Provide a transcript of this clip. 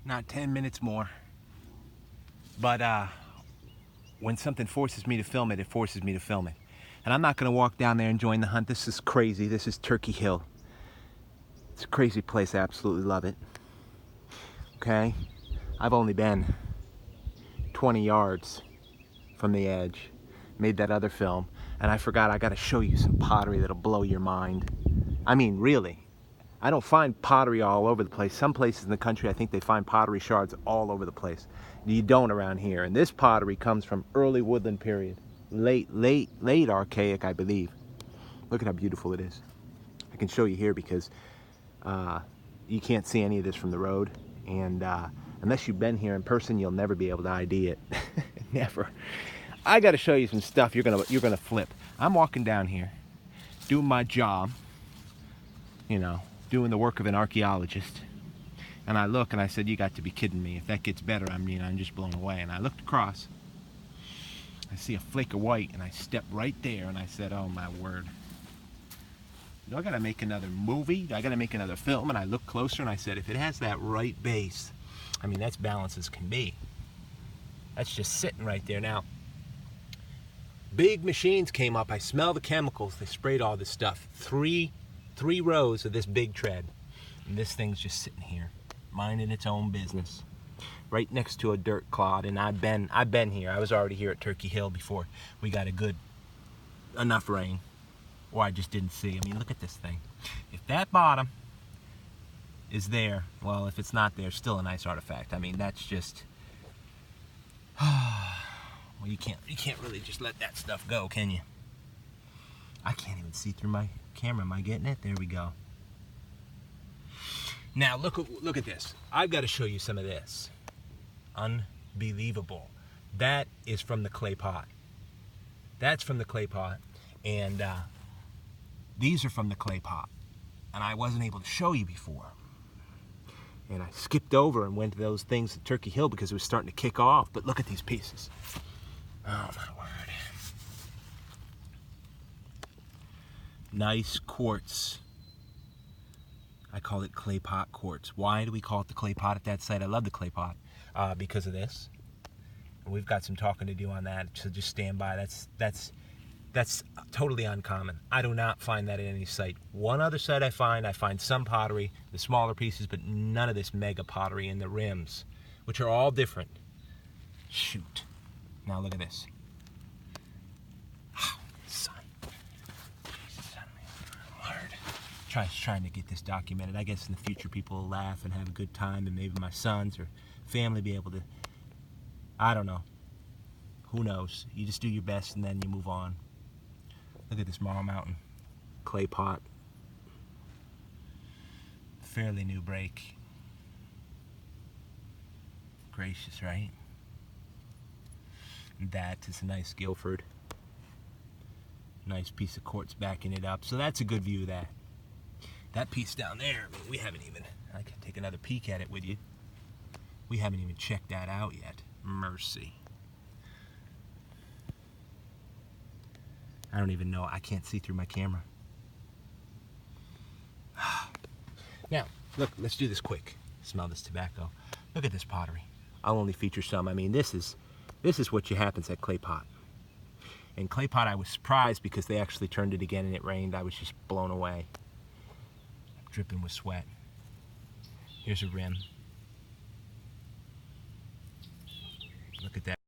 Not 10 minutes more. But when something forces me to film it, it forces me to film it. And I'm not going to walk down there and join the hunt. This is crazy. This is Turkey Hill. It's a crazy place. I absolutely love it. Okay? I've only been 20 yards from the edge. Made that other film. And I forgot I got to show you some pottery that'll blow your mind. I mean, really. I don't find pottery all over the place. Some places in the country, I think they find pottery shards all over the place. You don't around here. And this pottery comes from early woodland period. Late archaic, I believe. Look at how beautiful it is. I can show you here because you can't see any of this from the road. And unless you've been here in person, you'll never be able to ID it. Never. I got to show you some stuff you're gonna flip. I'm walking down here, doing my job, you know, doing the work of an archaeologist, and I look and I said, "You got to be kidding me! If that gets better, I'm just blown away." And I looked across, I see a flake of white, and I stepped right there, and I said, "Oh my word! Do I got to make another movie? Do I got to make another film?" And I looked closer, and I said, "If it has that right base, I mean, that's balance as can be. That's just sitting right there now." Big machines came up. I smell the chemicals. They sprayed all this stuff. Three rows of this big tread, and this thing's just sitting here, minding its own business, right next to a dirt clod. And I've been here. I was already here at Turkey Hill before we got enough rain, or I just didn't see. I mean, look at this thing. If that bottom is there, well, if it's not there, still a nice artifact. I mean, that's just. Well, you can't really just let that stuff go, can you? I can't even see through my camera. Am I getting it? There we go. Now look at this. I've got to show you some of this. Unbelievable. That is from the clay pot. That's from the clay pot, and these are from the clay pot. And I wasn't able to show you before. And I skipped over and went to those things at Turkey Hill because it was starting to kick off. But look at these pieces. Oh my word. Nice quartz. I call it clay pot quartz. Why do we call it the clay pot at that site? I love the clay pot because of this. And we've got some talking to do on that, so just stand by. That's totally uncommon. I do not find that at any site. One other site I find some pottery, the smaller pieces, but none of this mega pottery in the rims, which are all different. Shoot. Now look at this. Oh, son. Jesus, Lord. Trying to get this documented. I guess in the future people will laugh and have a good time, and maybe my sons or family be able to, I don't know. Who knows? You just do your best and then you move on. Look at this Marl Mountain clay pot. Fairly new break. Gracious, right? That is a nice Guilford. Nice piece of quartz backing it up. So that's a good view of that. That piece down there, I mean, we haven't even, I can take another peek at it with you. We haven't even checked that out yet. Mercy. I don't even know. I can't see through my camera. Now, look, let's do this quick. Smell this tobacco. Look at this pottery. I'll only feature some. I mean, this is what happens at clay pot. And clay pot, I was surprised because they actually turned it again and it rained. I was just blown away. Dripping with sweat. Here's a rim. Look at that.